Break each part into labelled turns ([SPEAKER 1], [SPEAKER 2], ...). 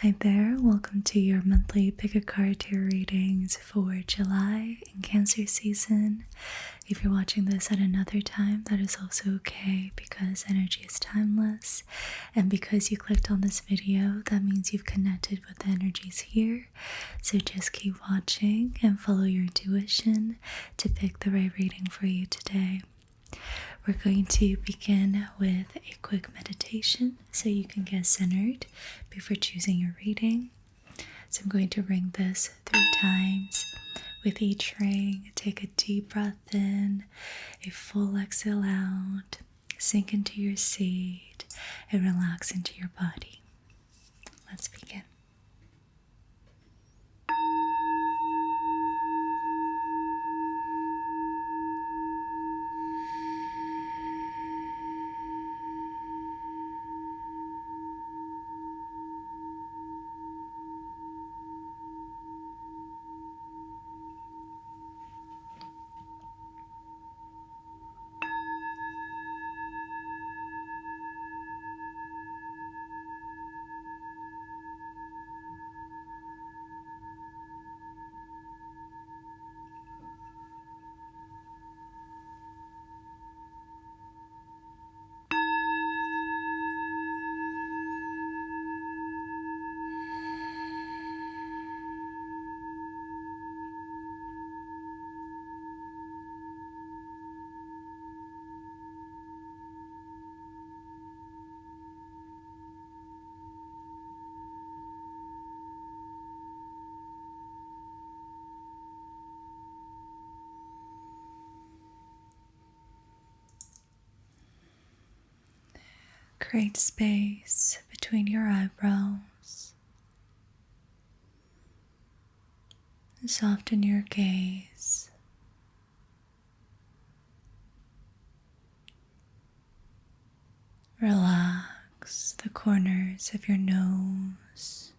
[SPEAKER 1] Hi there, welcome to your monthly pick a card tarot readings for July in Cancer season. If you're watching this at another time, that is also okay because energy is timeless. And because you clicked on this video, that means you've connected with the energies here. So just keep watching and follow your intuition to pick the right reading for you today. We're going to begin with a quick meditation so you can get centered before choosing your reading. So I'm going to ring this 3 times. With each ring, take a deep breath in, a full exhale out, sink into your seat, and relax into your body. Let's begin. Create space between your eyebrows. Soften your gaze. Relax the corners of your nose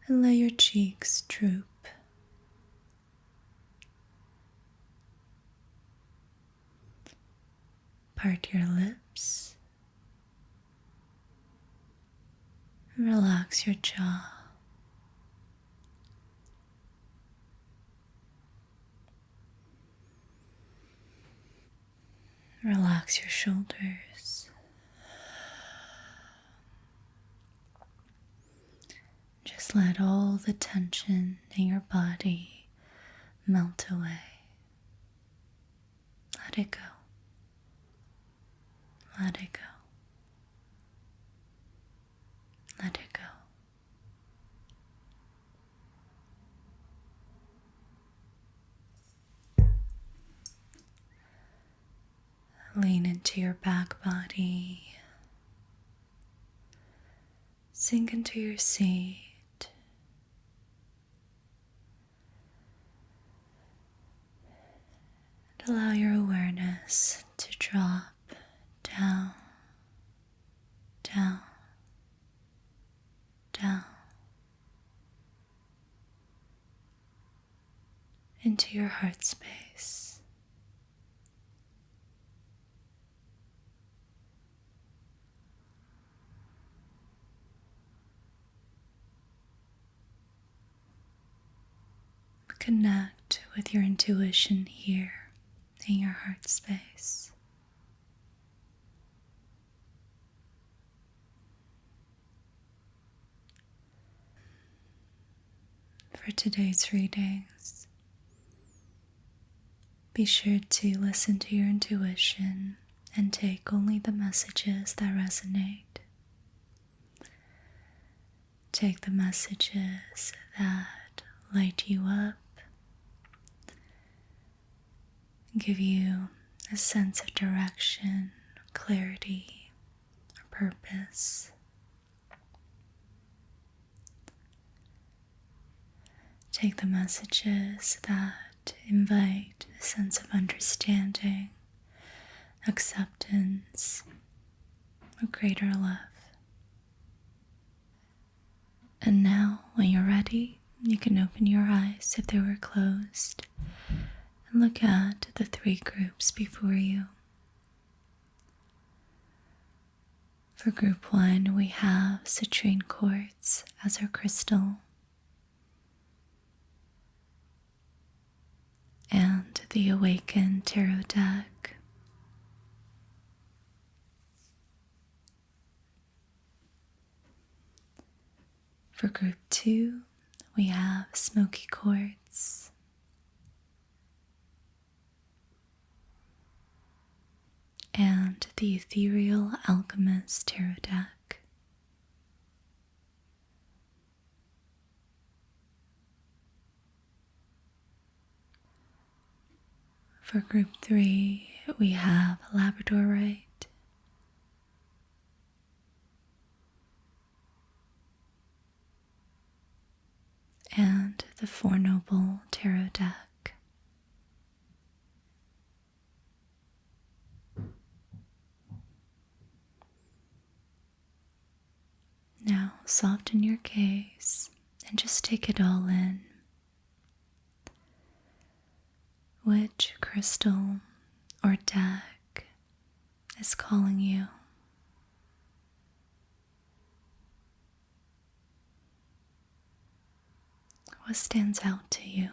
[SPEAKER 1] and let your cheeks droop. Part your lips. Relax your jaw. Relax your shoulders. Just let all the tension in your body melt away. Let it go. Let it go. Let it go. Lean into your back body. Sink into your seat. And allow your awareness to drop down, down, down into your heart space. Connect with your intuition here in your heart space. For today's readings, be sure to listen to your intuition and take only the messages that resonate. Take the messages that light you up, give you a sense of direction, clarity, or purpose. Take the messages that invite a sense of understanding, acceptance, or greater love. And now, when you're ready, you can open your eyes if they were closed and look at the 3 groups before you. For group 1, we have citrine quartz as our crystal, and the Awakened Tarot deck. For group 2, we have smoky quartz, and the Ethereal Alchemist Tarot deck. For group 3, we have labradorite, and the Four Noble Tarot deck. Now soften your gaze and just take it all in. Which crystal or deck is calling you? What stands out to you?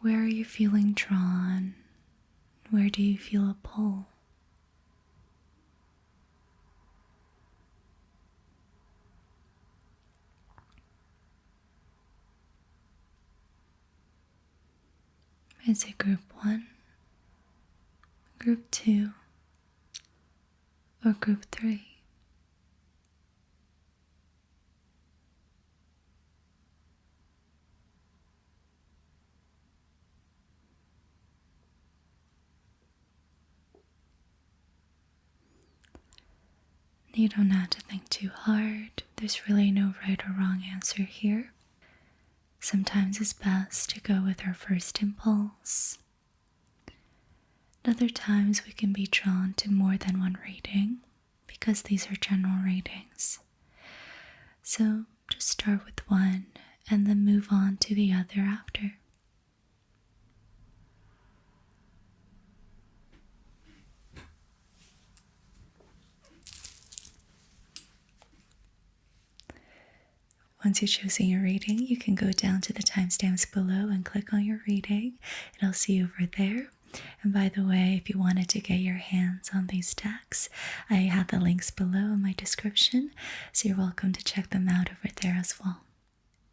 [SPEAKER 1] Where are you feeling drawn? Where do you feel a pull? Is it group 1, group 2, or group 3? You don't have to think too hard. There's really no right or wrong answer here. Sometimes it's best to go with our first impulse. Other times we can be drawn to more than one reading because these are general readings. So just start with one and then move on to the other after. Once you've chosen your reading, you can go down to the timestamps below and click on your reading, and I'll see you over there. And by the way, if you wanted to get your hands on these decks, I have the links below in my description, so you're welcome to check them out over there as well.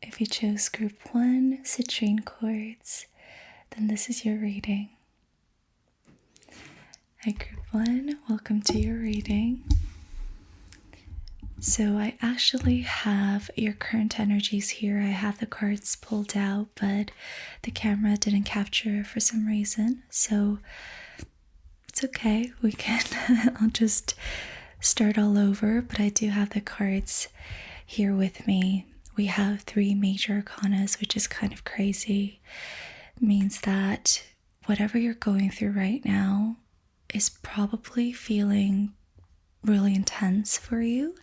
[SPEAKER 1] If you chose group 1, citrine quartz, then this is your reading. Hi group 1, welcome to your reading. So I actually have your current energies here. I have the cards pulled out, but the camera didn't capture for some reason. So it's okay. We can, I'll just start all over, but I do have the cards here with me. We have 3 major arcanas, which is kind of crazy. It means that whatever you're going through right now is probably feeling really intense for you,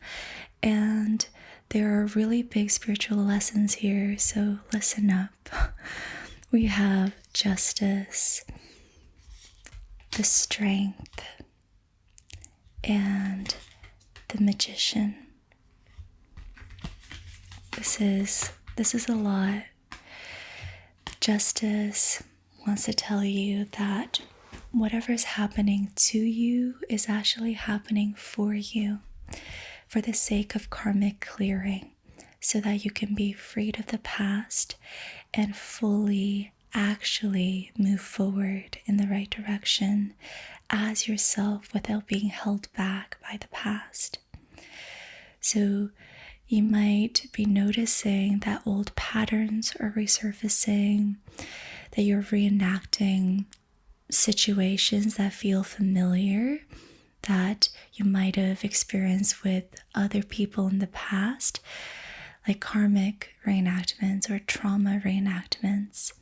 [SPEAKER 1] and there are really big spiritual lessons here, so listen up. We have justice, the strength, and the magician. This is a lot. Justice wants to tell you that whatever is happening to you is actually happening for you, for the sake of karmic clearing, so that you can be freed of the past and fully actually move forward in the right direction as yourself without being held back by the past. So you might be noticing that old patterns are resurfacing, that you're reenacting situations that feel familiar, that you might have experienced with other people in the past, like karmic reenactments or trauma reenactments.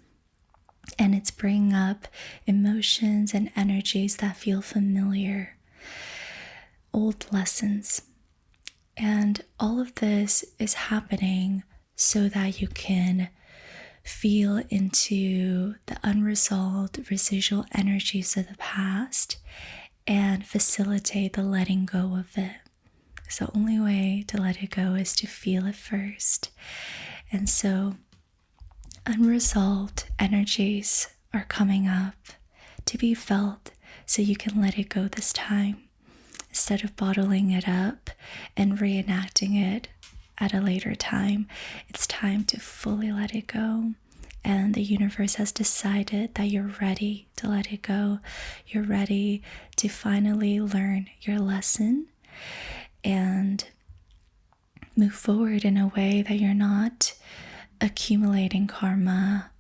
[SPEAKER 1] And it's bringing up emotions and energies that feel familiar, old lessons. And all of this is happening so that you can feel into the unresolved residual energies of the past and facilitate the letting go of it. So the only way to let it go is to feel it first. And so unresolved energies are coming up to be felt, so you can let it go this time instead of bottling it up and reenacting it at a later time. It's time to fully let it go. And the universe has decided that you're ready to let it go. You're ready to finally learn your lesson and move forward in a way that you're not accumulating karma,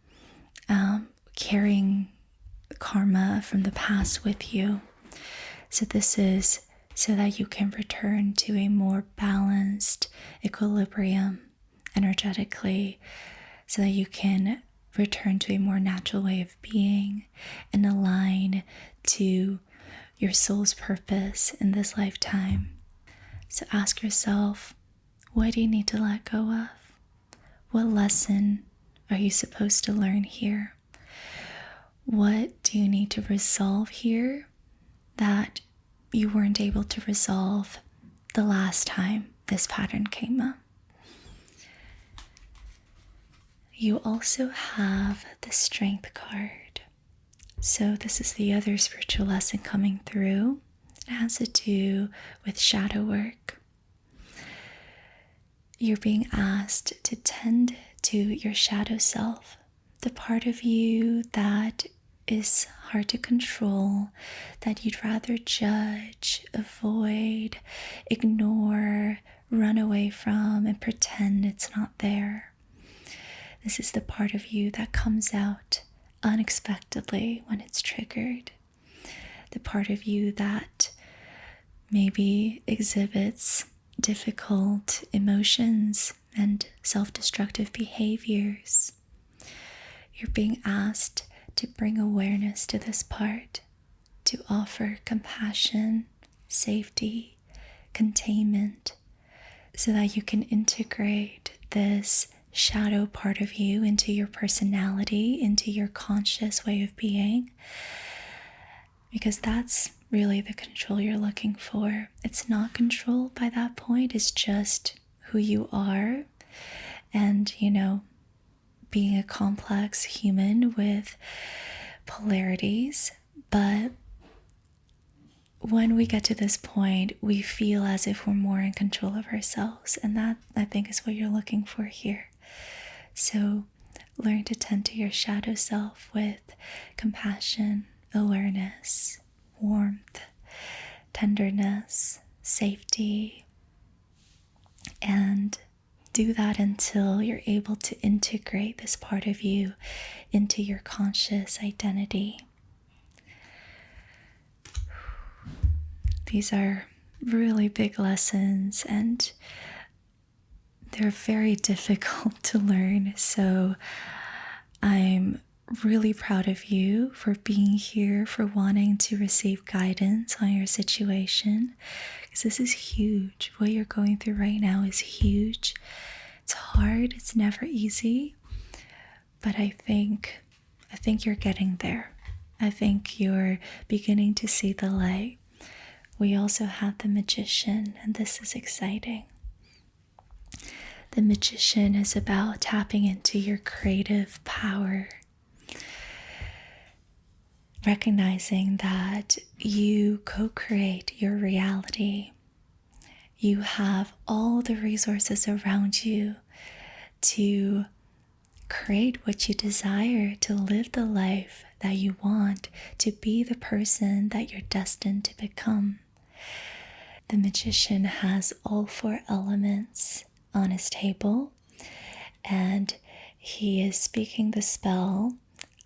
[SPEAKER 1] carrying karma from the past with you. So this is so that you can return to a more balanced equilibrium energetically, so that you can return to a more natural way of being and align to your soul's purpose in this lifetime. So ask yourself, what do you need to let go of? What lesson are you supposed to learn here? What do you need to resolve here that you weren't able to resolve the last time this pattern came up? You also have the Strength card. So this is the other spiritual lesson coming through. It has to do with shadow work. You're being asked to tend to your shadow self, the part of you that is hard to control, that you'd rather judge, avoid, ignore, run away from, and pretend it's not there. This is the part of you that comes out unexpectedly when it's triggered. The part of you that maybe exhibits difficult emotions and self-destructive behaviors. You're being asked to bring awareness to this part, to offer compassion, safety, containment, so that you can integrate this shadow part of you into your personality, into your conscious way of being, because that's really the control you're looking for. It's not control by that point, it's just who you are, and being a complex human with polarities. But when we get to this point, we feel as if we're more in control of ourselves, and that, I think, is what you're looking for here. So learn to tend to your shadow self with compassion, awareness, warmth, tenderness, safety, and do that until you're able to integrate this part of you into your conscious identity. These are really big lessons, and they're very difficult to learn. So I'm really proud of you for being here, for wanting to receive guidance on your situation, because this is huge. What you're going through right now is huge. It's hard, it's never easy, but I think you're getting there. I think you're beginning to see the light. We also have the Magician, and this is exciting. The Magician is about tapping into your creative power, recognizing that you co-create your reality. You have all the resources around you to create what you desire, to live the life that you want, to be the person that you're destined to become. The Magician has all 4 elements on his table, and he is speaking the spell,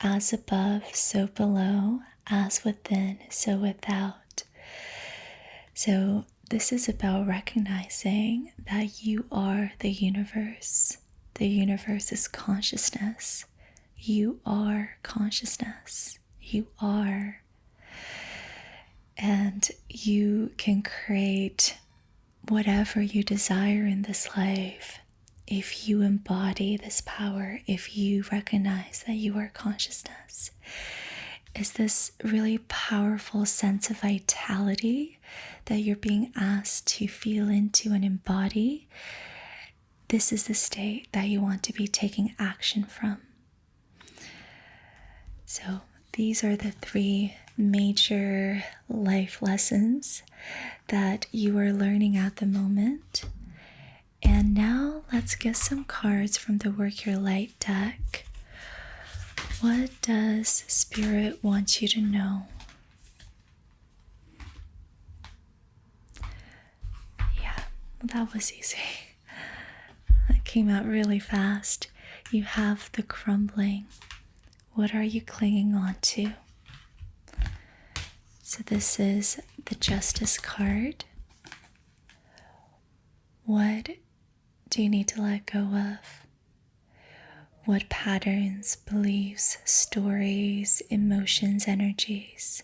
[SPEAKER 1] as above, so below, as within, so without. So this is about recognizing that you are the universe. The universe is consciousness. You are consciousness. You are. And you can create whatever you desire in this life if you embody this power, if you recognize that you are consciousness, is this really powerful sense of vitality that you're being asked to feel into and embody. This is the state that you want to be taking action from. So these are the 3 major life lessons that you are learning at the moment. And now let's get some cards from the Work Your Light deck. What does Spirit want you to know? Yeah, that was easy. That came out really fast. You have the crumbling. What are you clinging on to? So this is the Justice card. What do you need to let go of? What patterns, beliefs, stories, emotions, energies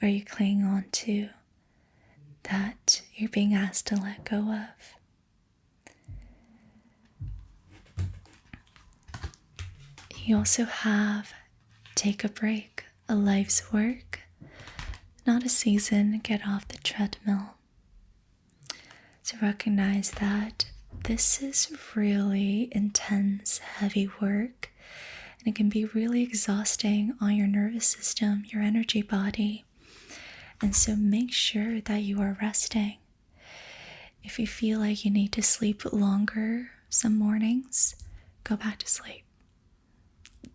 [SPEAKER 1] are you clinging on to that you're being asked to let go of? You also have take a break, a life's work, not a season, get off the treadmill. So recognize that this is really intense, heavy work, and it can be really exhausting on your nervous system, your energy body. And so make sure that you are resting. If you feel like you need to sleep longer some mornings, go back to sleep.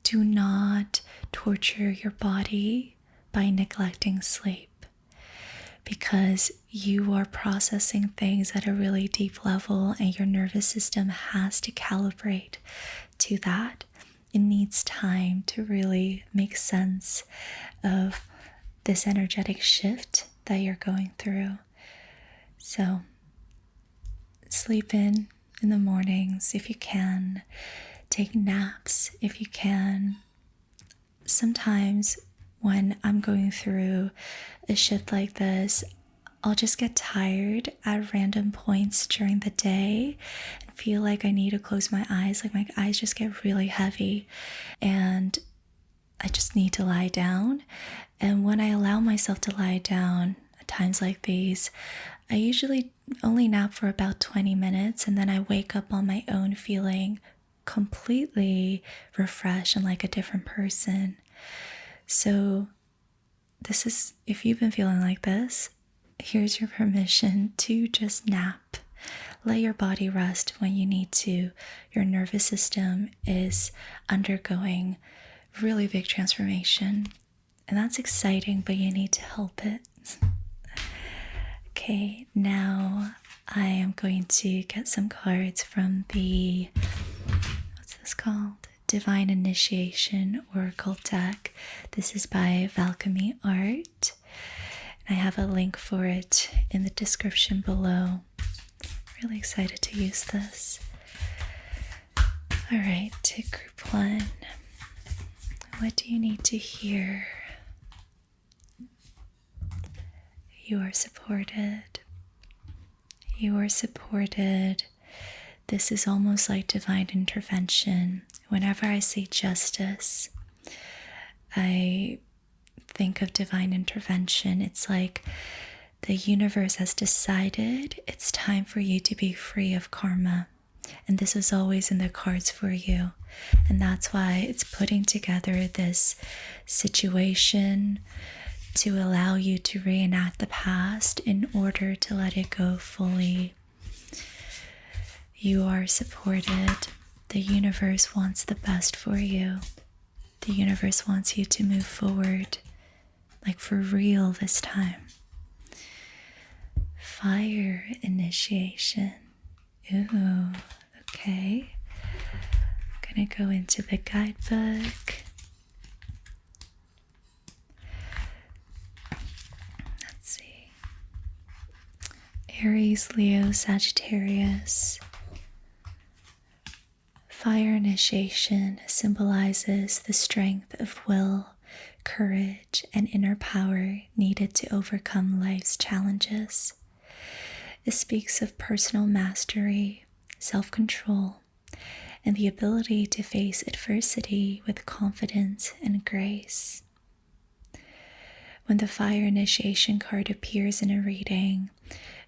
[SPEAKER 1] Do not torture your body by neglecting sleep, because you are processing things at a really deep level and your nervous system has to calibrate to that. It needs time to really make sense of this energetic shift that you're going through. So sleep in the mornings if you can. Take naps if you can. Sometimes when I'm going through a shift like this, I'll just get tired at random points during the day and feel like I need to close my eyes. Like my eyes just get really heavy and I just need to lie down. And when I allow myself to lie down at times like these, I usually only nap for about 20 minutes and then I wake up on my own feeling completely refreshed and like a different person. So this is, if you've been feeling like this, here's your permission to just nap. Let your body rest when you need to. Your nervous system is undergoing really big transformation, and that's exciting, but you need to help it. Okay, now I am going to get some cards from the, what's this called? Divine Initiation Oracle deck. This is by Valkyrie Art. And I have a link for it in the description below. Really excited to use this. All right, to group 1. What do you need to hear? You are supported. You are supported. This is almost like divine intervention. Whenever I say justice, I think of divine intervention. It's like the universe has decided it's time for you to be free of karma. And this was always in the cards for you. And that's why it's putting together this situation to allow you to reenact the past in order to let it go fully. You are supported. The universe wants the best for you. The universe wants you to move forward, like for real this time. Fire initiation. Ooh, okay. I'm gonna go into the guidebook. Let's see. Aries, Leo, Sagittarius. Fire initiation symbolizes the strength of will, courage, and inner power needed to overcome life's challenges. It speaks of personal mastery, self-control, and the ability to face adversity with confidence and grace. When the fire initiation card appears in a reading,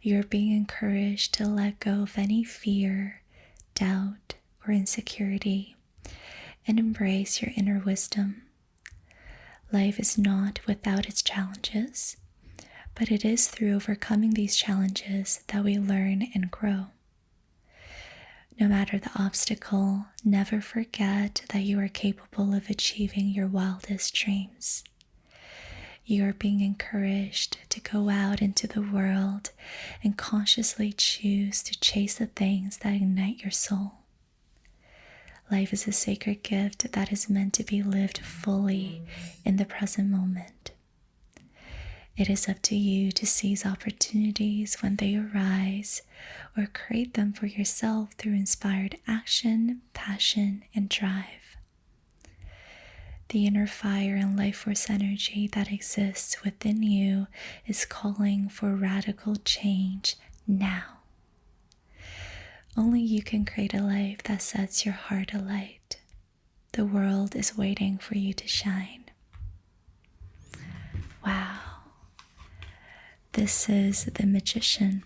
[SPEAKER 1] you're being encouraged to let go of any fear, doubt, or insecurity and embrace your inner wisdom. Life is not without its challenges, but it is through overcoming these challenges that we learn and grow. No matter the obstacle, never forget that you are capable of achieving your wildest dreams. You are being encouraged to go out into the world and consciously choose to chase the things that ignite your soul. Life is a sacred gift that is meant to be lived fully in the present moment. It is up to you to seize opportunities when they arise or create them for yourself through inspired action, passion, and drive. The inner fire and life force energy that exists within you is calling for radical change now. Only you can create a life that sets your heart alight. The world is waiting for you to shine. Wow. This is the Magician.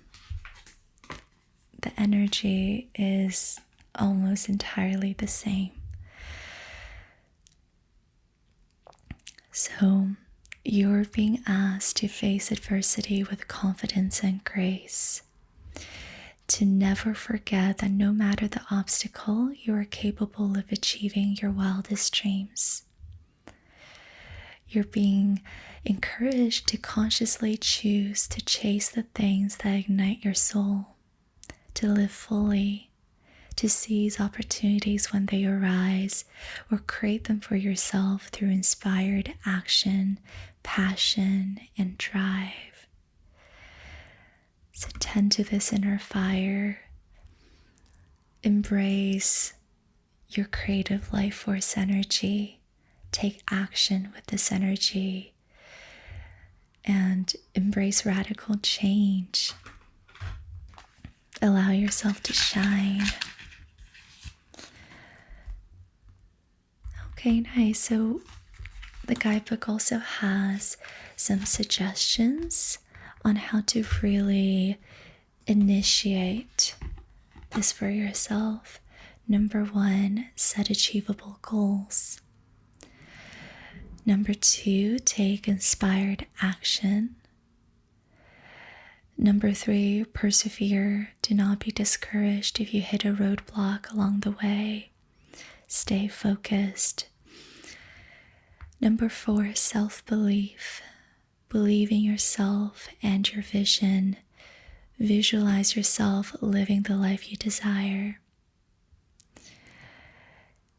[SPEAKER 1] The energy is almost entirely the same. So, you're being asked to face adversity with confidence and grace. To never forget that no matter the obstacle, you are capable of achieving your wildest dreams. You're being encouraged to consciously choose to chase the things that ignite your soul, to live fully, to seize opportunities when they arise, or create them for yourself through inspired action, passion, and drive. So tend to this inner fire. Embrace your creative life force energy. Take action with this energy and embrace radical change. Allow yourself to shine. Okay, nice. So the guidebook also has some suggestions on how to really initiate this for yourself. Number 1, set achievable goals. Number 2, take inspired action. Number 3, persevere. Do not be discouraged if you hit a roadblock along the way. Stay focused. Number 4, self-belief. Believe in yourself and your vision. Visualize yourself living the life you desire.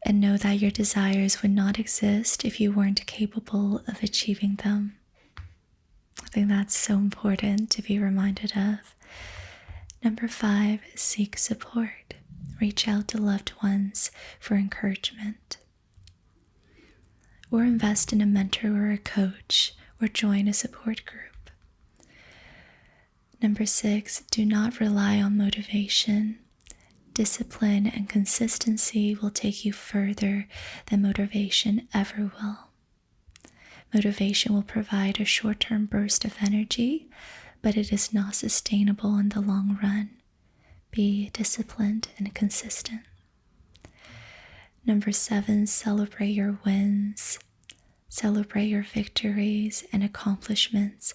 [SPEAKER 1] And know that your desires would not exist if you weren't capable of achieving them. I think that's so important to be reminded of. Number 5, seek support. Reach out to loved ones for encouragement. Or invest in a mentor or a coach, or join a support group. Number 6, do not rely on motivation. Discipline and consistency will take you further than motivation ever will. Motivation will provide a short-term burst of energy, but it is not sustainable in the long run. Be disciplined and consistent. Number 7, celebrate your wins. Celebrate your victories and accomplishments,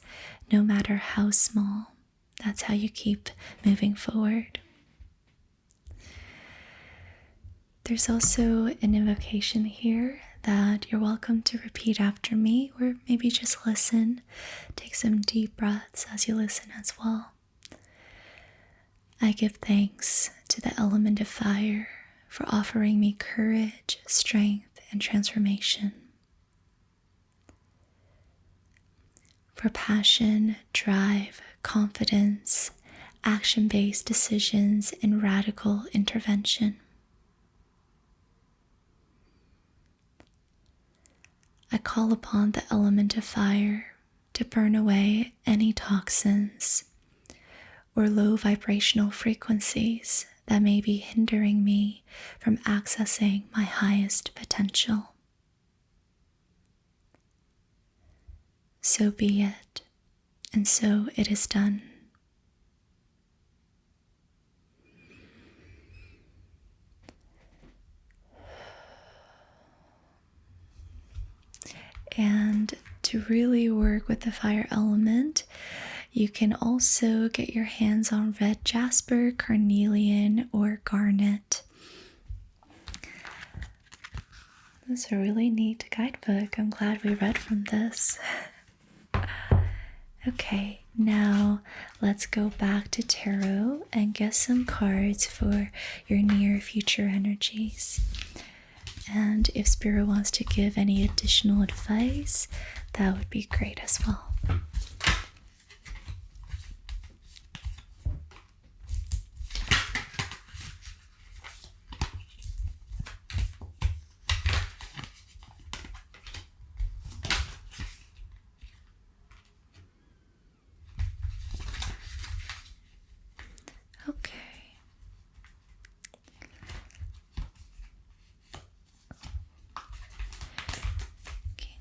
[SPEAKER 1] no matter how small. That's how you keep moving forward. There's also an invocation here that you're welcome to repeat after me, or maybe just listen. Take some deep breaths as you listen as well. I give thanks to the element of fire for offering me courage, strength, and transformation. For passion, drive, confidence, action-based decisions, and radical intervention. I call upon the element of fire to burn away any toxins or low vibrational frequencies that may be hindering me from accessing my highest potential. So be it, and so it is done. And to really work with the fire element, you can also get your hands on red jasper, carnelian, or garnet. This is a really neat guidebook. I'm glad we read from this. Okay, now let's go back to tarot and get some cards for your near future energies. And if Spirit wants to give any additional advice, that would be great as well. Okay.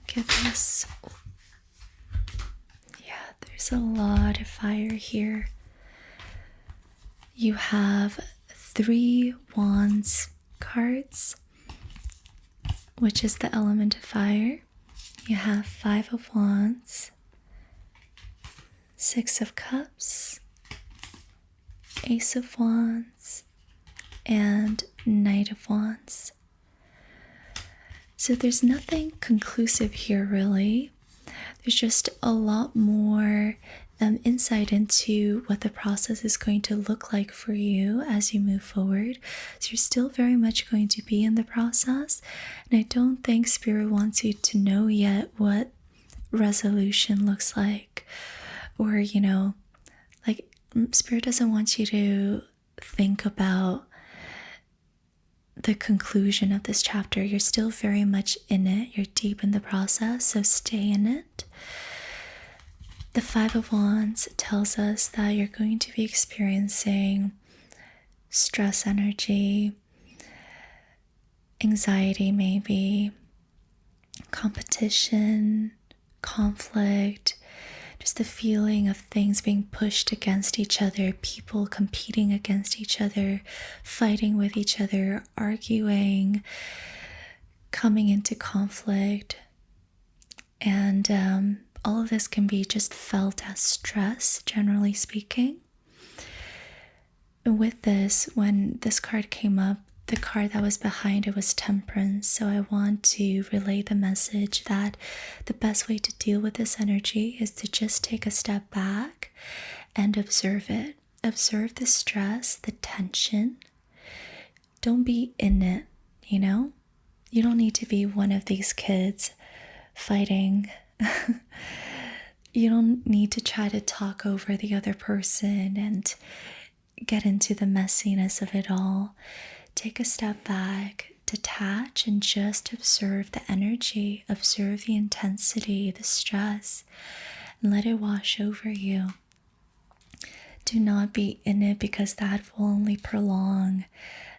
[SPEAKER 1] Give us, yeah, there's a lot of fire here. You have 3 wands cards, which is the element of fire. You have 5 of wands, 6 of cups, ace of wands, and knight of wands. So there's nothing conclusive here, really. There's just a lot more insight into what the process is going to look like for you as you move forward. So you're still very much going to be in the process. And I don't think Spirit wants you to know yet what resolution looks like. Or, like Spirit doesn't want you to think about the conclusion of this chapter. You're still very much in it. You're deep in the process, so stay in it. The 5 of Wands tells us that you're going to be experiencing stress energy, anxiety maybe, competition, conflict, just the feeling of things being pushed against each other, people competing against each other, fighting with each other, arguing, coming into conflict. And all of this can be just felt as stress, generally speaking. And with this, when this card came up, the card that was behind it was Temperance. So I want to relay the message that the best way to deal with this energy is to just take a step back and observe it. Observe the stress, the tension. Don't be in it, You don't need to be one of these kids fighting. You don't need to try to talk over the other person and get into the messiness of it all. Take a step back, detach, and just observe the energy, observe the intensity, the stress, and let it wash over you. Do not be in it, because that will only prolong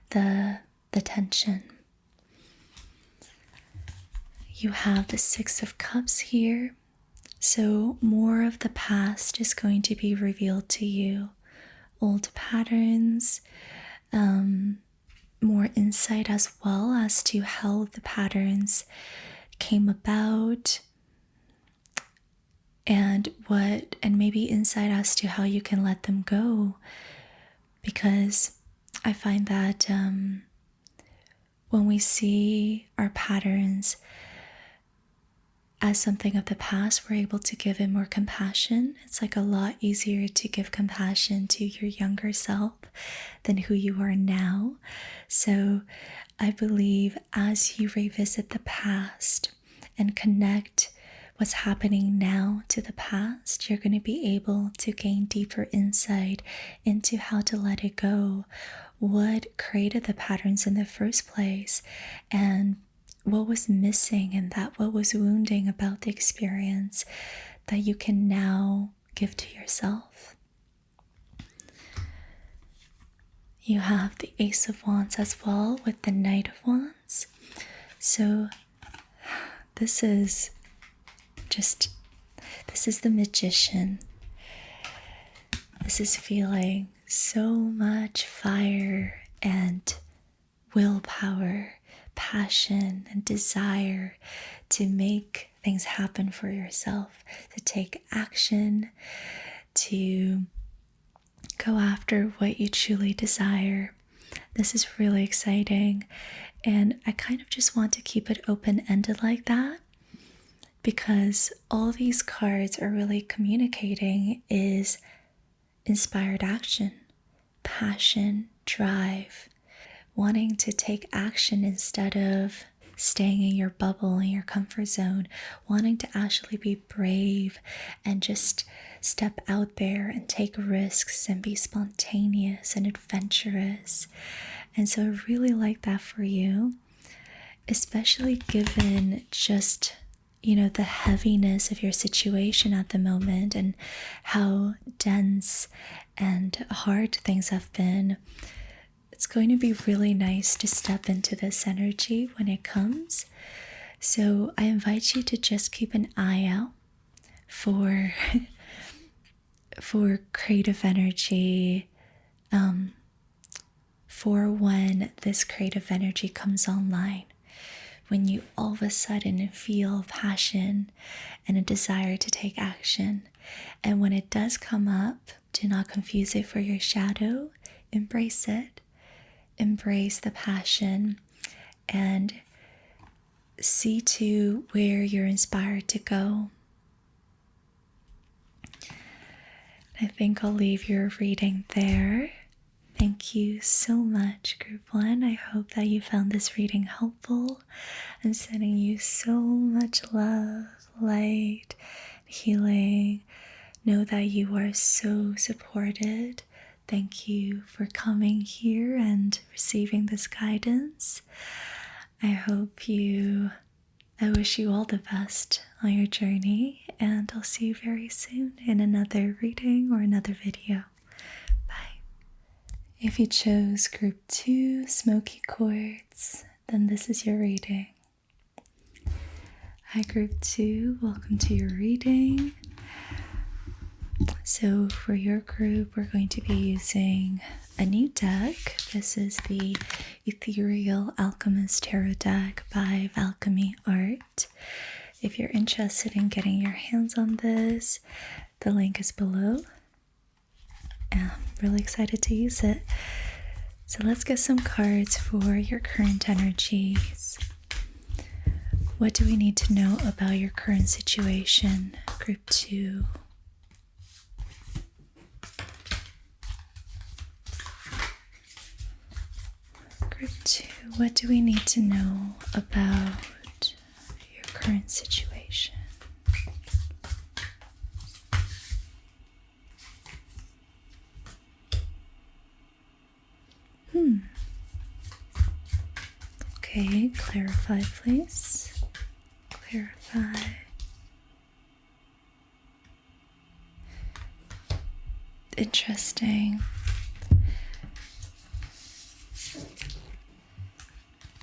[SPEAKER 1] the tension. You have the 6 of Cups here, so more of the past is going to be revealed to you. Old patterns, more insight as well as to how the patterns came about, and maybe insight as to how you can let them go. Because I find that when we see our patterns as something of the past, we're able to give it more compassion. It's like a lot easier to give compassion to your younger self than who you are now. So I believe as you revisit the past and connect what's happening now to the past, you're going to be able to gain deeper insight into how to let it go, what created the patterns in the first place, and what was missing and what was wounding about the experience that you can now give to yourself. You have the Ace of Wands as well with the Knight of Wands. So this is the Magician. This is feeling so much fire and willpower, passion and desire to make things happen for yourself, to take action, to go after what you truly desire. This is really exciting, and I kind of just want to keep it open-ended like that, because all these cards are really communicating is inspired action, passion, drive, wanting to take action instead of staying in your bubble, in your comfort zone, wanting to actually be brave and just step out there and take risks and be spontaneous and adventurous. And so I really like that for you, especially given just the heaviness of your situation at the moment and how dense and hard things have been. It's going to be really nice to step into this energy when it comes. So I invite you to just keep an eye out for creative energy, for when this creative energy comes online. When you all of a sudden feel passion and a desire to take action. And when it does come up, do not confuse it for your shadow. Embrace it. Embrace the passion and see to where you're inspired to go. I think I'll leave your reading there. Thank you so much, Group 1. I hope that you found this reading helpful. I'm sending you so much love, light, healing. Know that you are so supported. Thank you for coming here and receiving this guidance. I wish you all the best on your journey, and I'll see you very soon in another reading or another video. If you chose Group 2, Smoky Quartz, then this is your reading. Hi Group 2, welcome to your reading. So for your group, we're going to be using a new deck. This is the Ethereal Alchemist Tarot deck by Alchemy Art. If you're interested in getting your hands on this, the link is below. I'm really excited to use it. So let's get some cards for your current energies. What do we need to know about your current situation, Group 2? Group 2, what do we need to know about your current situation? Okay, clarify, please. Clarify. Interesting.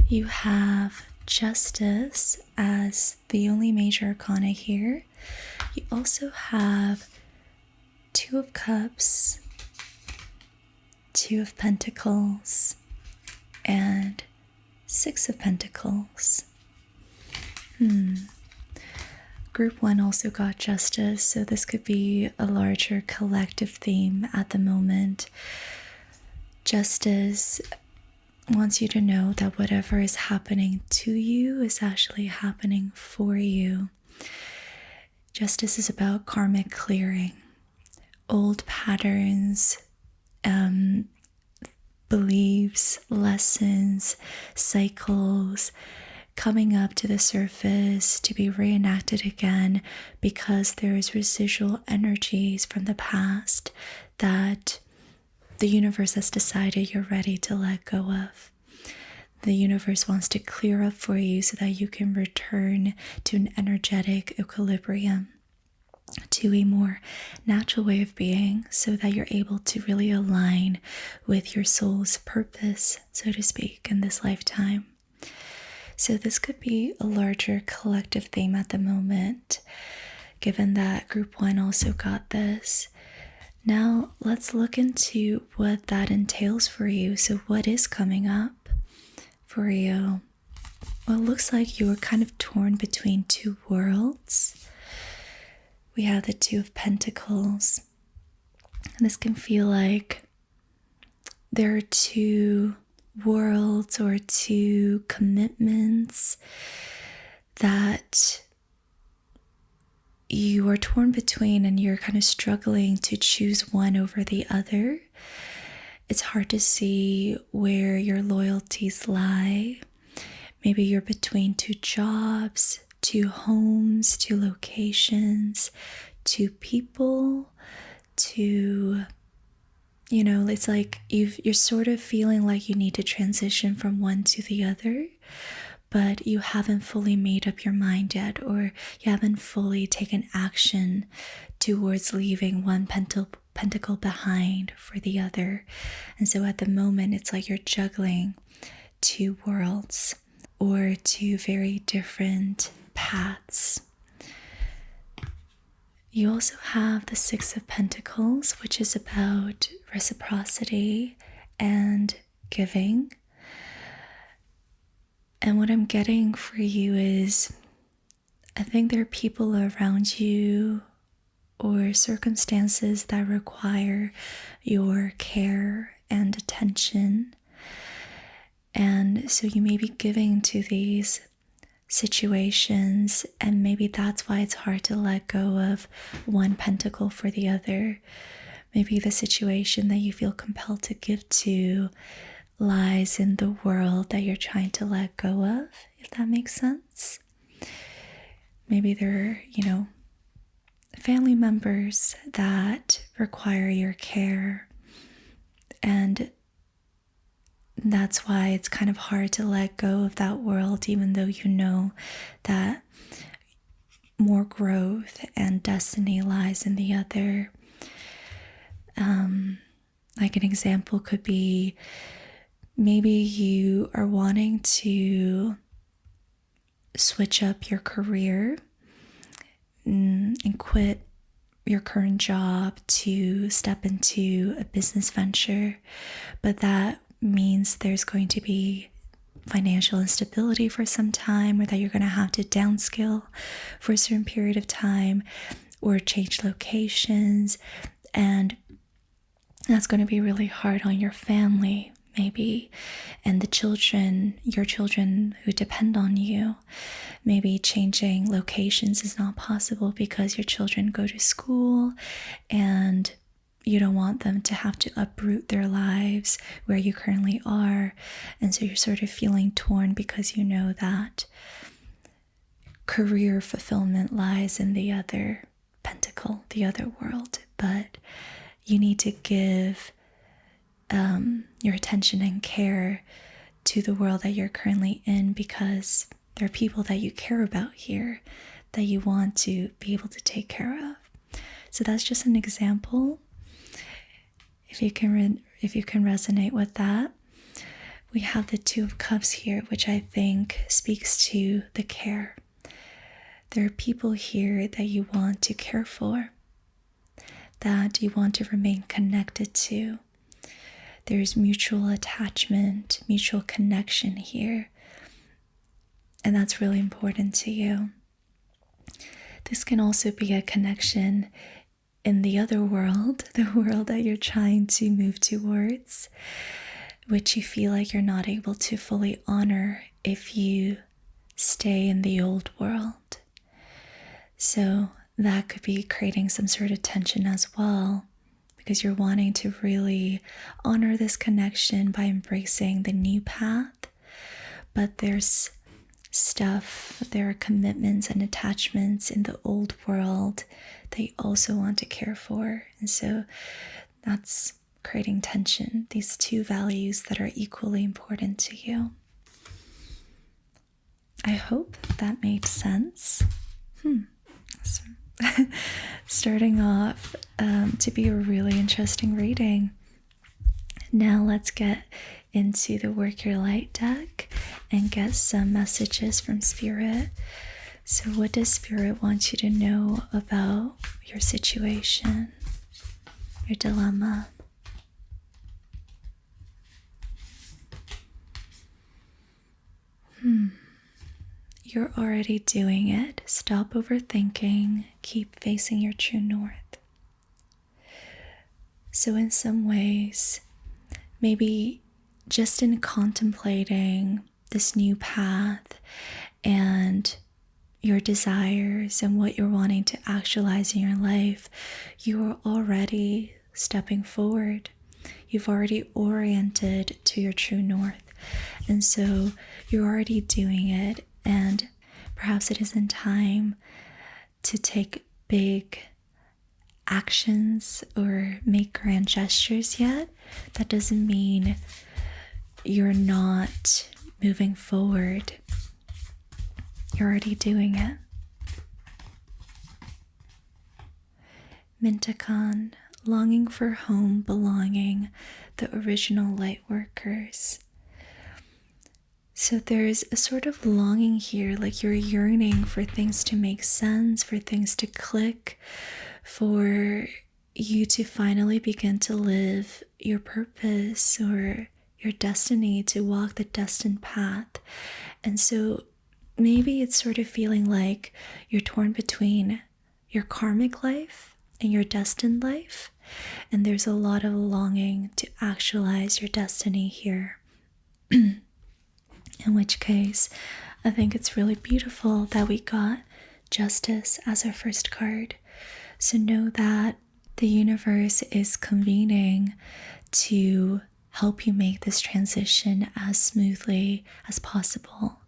[SPEAKER 1] You have Justice as the only major arcana here. You also have Two of Cups, Two of Pentacles, and Six of Pentacles. Group 1 also got Justice, so this could be a larger collective theme at the moment. Justice wants you to know that whatever is happening to you is actually happening for you. Justice is about karmic clearing, old patterns, beliefs, lessons, cycles coming up to the surface to be reenacted again because there is residual energies from the past that the universe has decided you're ready to let go of. The universe wants to clear up for you so that you can return to an energetic equilibrium. to a more natural way of being so that you're able to really align with your soul's purpose, so to speak, in this lifetime. So this could be a larger collective theme at the moment, given that group 1 also got this. Now let's look into what that entails for you. So what is coming up for you? Well, it looks like you are kind of torn between two worlds. We have the Two of Pentacles. And this can feel like there are two worlds or two commitments that you are torn between, and you're kind of struggling to choose one over the other. It's hard to see where your loyalties lie. Maybe you're between two jobs, two homes, two locations, two people, two, it's like you're sort of feeling like you need to transition from one to the other, but you haven't fully made up your mind yet, or you haven't fully taken action towards leaving one pentacle behind for the other. And so at the moment, it's like you're juggling two worlds or two very different paths. You also have the Six of Pentacles, which is about reciprocity and giving. And what I'm getting for you is, I think there are people around you or circumstances that require your care and attention. And so you may be giving to these situations, and maybe that's why it's hard to let go of one pentacle for the other. Maybe the situation that you feel compelled to give to lies in the world that you're trying to let go of, if that makes sense. Maybe there are, family members that require your care, and that's why it's kind of hard to let go of that world, even though you know that more growth and destiny lies in the other. Like an example could be, maybe you are wanting to switch up your career and quit your current job to step into a business venture, but that means there's going to be financial instability for some time, or that you're going to have to downskill for a certain period of time or change locations, and that's going to be really hard on your family maybe, and your children who depend on you. Maybe changing locations is not possible because your children go to school and you don't want them to have to uproot their lives where you currently are. And so you're sort of feeling torn because you know that career fulfillment lies in the other pentacle, the other world. But you need to give your attention and care to the world that you're currently in, because there are people that you care about here that you want to be able to take care of. So that's just an example. If you can resonate with that. We have the Two of Cups here, which I think speaks to the care. There are people here that you want to care for, that you want to remain connected to. There's mutual attachment, mutual connection here, and that's really important to you. This can also be a connection in the other world, the world that you're trying to move towards, which you feel like you're not able to fully honor if you stay in the old world. So that could be creating some sort of tension as well, because you're wanting to really honor this connection by embracing the new path, but there's there are commitments and attachments in the old world that you also want to care for. And so that's creating tension, these two values that are equally important to you. I hope that made sense. starting off to be a really interesting reading. Now let's get into the Work Your Light deck and get some messages from Spirit. So what does Spirit want you to know about your situation, your dilemma? You're already doing it. Stop overthinking. Keep facing your true north. So in some ways, maybe just in contemplating this new path and your desires and what you're wanting to actualize in your life, you are already stepping forward. You've already oriented to your true north. And so you're already doing it. And perhaps it isn't time to take big actions or make grand gestures yet. That doesn't mean you're not moving forward. You're already doing it. Mintakan, longing for home, belonging, the original light workers. So there's a sort of longing here, like you're yearning for things to make sense, for things to click, for you to finally begin to live your purpose or your destiny, to walk the destined path. And so maybe it's sort of feeling like you're torn between your karmic life and your destined life. And there's a lot of longing to actualize your destiny here. In which case, I think it's really beautiful that we got Justice as our first card. So know that the universe is convening to help you make this transition as smoothly as possible.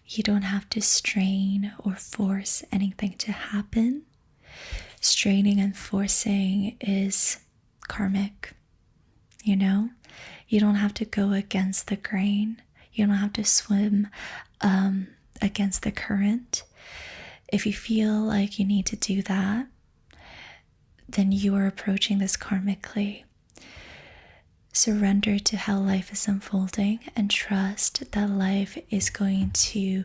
[SPEAKER 1] You don't have to strain or force anything to happen. Straining and forcing is karmic, you know? You don't have to go against the grain. You don't have to swim against the current. If you feel like you need to do that, then you are approaching this karmically. Surrender to how life is unfolding and trust that life is going to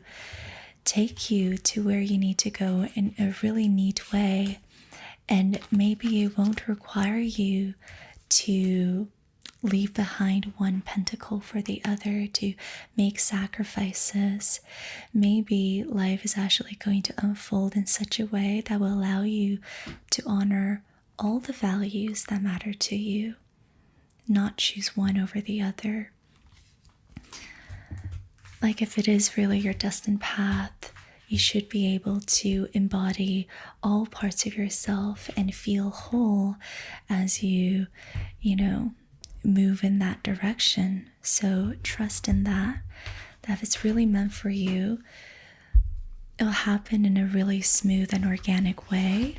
[SPEAKER 1] take you to where you need to go in a really neat way. And maybe it won't require you to leave behind one pentacle for the other, to make sacrifices. Maybe life is actually going to unfold in such a way that will allow you to honor all the values that matter to you, not choose one over the other. Like if it is really your destined path, you should be able to embody all parts of yourself and feel whole as you move in that direction. So trust in that if it's really meant for you, it'll happen in a really smooth and organic way,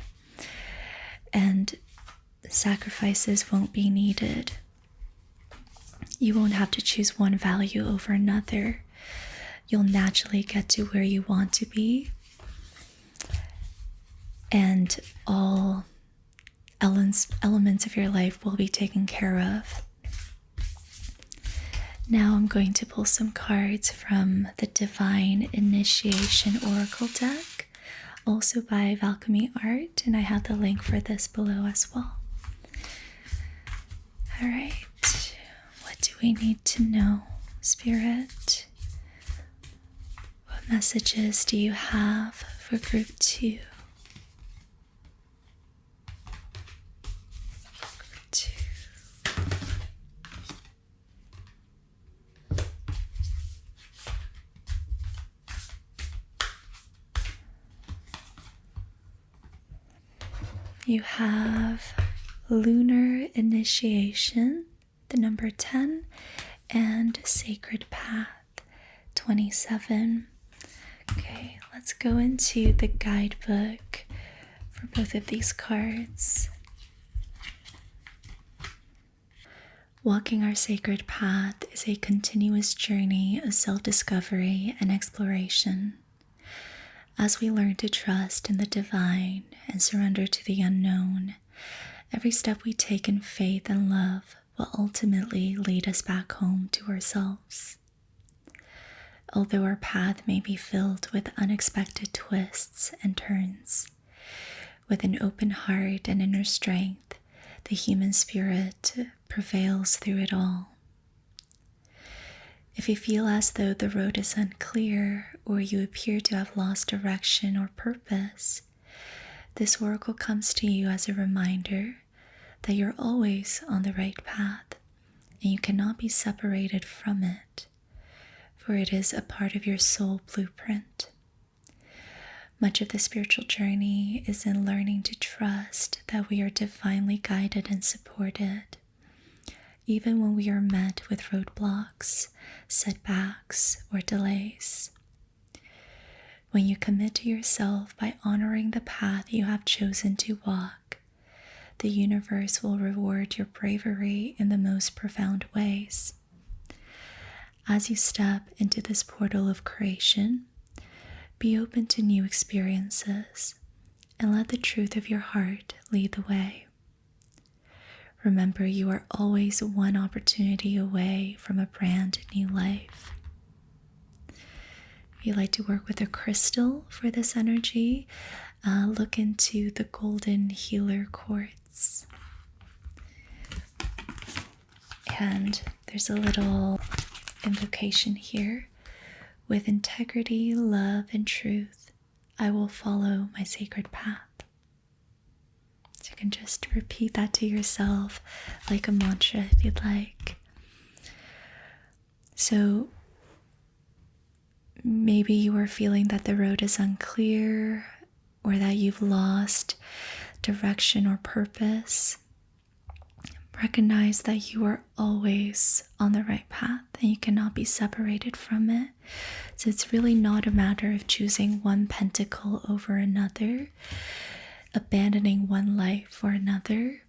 [SPEAKER 1] and sacrifices won't be needed. You won't have to choose one value over another. You'll naturally get to where you want to be, and all elements of your life will be taken care of. Now I'm going to pull some cards from the Divine Initiation Oracle deck, also by Alchemy Art, and I have the link for this below as well. All right, what do we need to know, Spirit? What messages do you have for Group 2? You have Lunar Initiation, the number 10, and Sacred Path, 27. Okay, let's go into the guidebook for both of these cards. Walking our sacred path is a continuous journey of self-discovery and exploration. As we learn to trust in the divine and surrender to the unknown, every step we take in faith and love will ultimately lead us back home to ourselves. Although our path may be filled with unexpected twists and turns, with an open heart and inner strength, the human spirit prevails through it all. If you feel as though the road is unclear or you appear to have lost direction or purpose, this oracle comes to you as a reminder that you're always on the right path and you cannot be separated from it, for it is a part of your soul blueprint. Much of the spiritual journey is in learning to trust that we are divinely guided and supported, even when we are met with roadblocks, setbacks, or delays. When you commit to yourself by honoring the path you have chosen to walk, the universe will reward your bravery in the most profound ways. As you step into this portal of creation, be open to new experiences and let the truth of your heart lead the way. Remember, you are always one opportunity away from a brand new life. If you'd like to work with a crystal for this energy, look into the golden healer quartz. And there's a little invocation here. With integrity, love, and truth, I will follow my sacred path. So you can just repeat that to yourself like a mantra if you'd like. So maybe you are feeling that the road is unclear or that you've lost direction or purpose. Recognize that you are always on the right path and you cannot be separated from it. So it's really not a matter of choosing one pentacle over another, abandoning one life for another.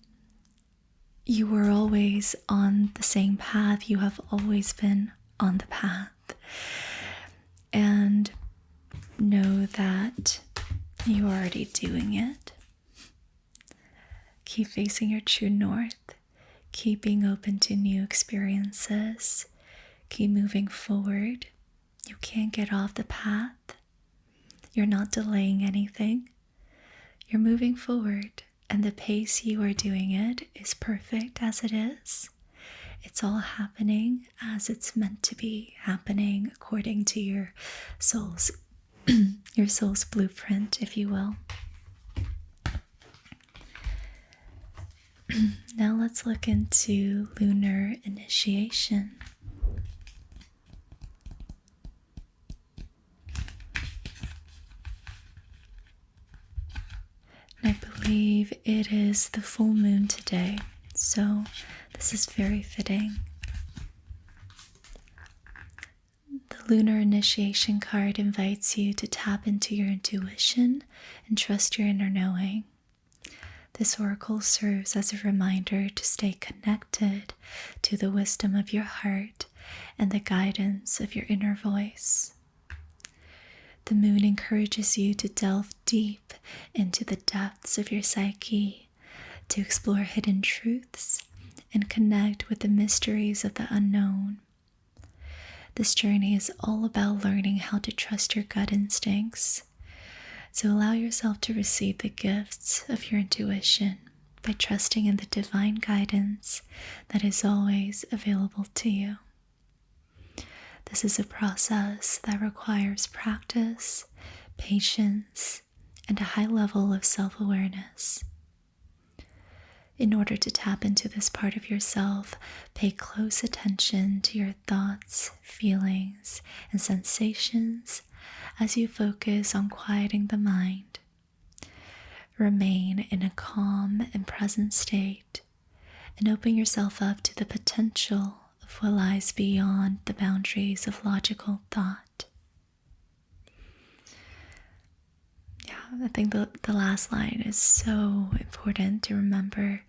[SPEAKER 1] You are always on the same path. You have always been on the path. And know that you're already doing it. Keep facing your true north. Keep being open to new experiences. Keep moving forward. You can't get off the path. You're not delaying anything. You're moving forward, and the pace you are doing it is perfect as it is. It's all happening as it's meant to be happening according to your soul's blueprint, if you will. Now let's look into lunar initiation. And I believe it is the full moon today, so this is very fitting. The lunar initiation card invites you to tap into your intuition and trust your inner knowing. This oracle serves as a reminder to stay connected to the wisdom of your heart and the guidance of your inner voice. The moon encourages you to delve deep into the depths of your psyche, to explore hidden truths and connect with the mysteries of the unknown. This journey is all about learning how to trust your gut instincts. So allow yourself to receive the gifts of your intuition by trusting in the divine guidance that is always available to you. This is a process that requires practice, patience, and a high level of self-awareness. In order to tap into this part of yourself, pay close attention to your thoughts, feelings, and sensations as you focus on quieting the mind. Remain in a calm and present state and open yourself up to the potential of what lies beyond the boundaries of logical thought. I think the last line is so important to remember.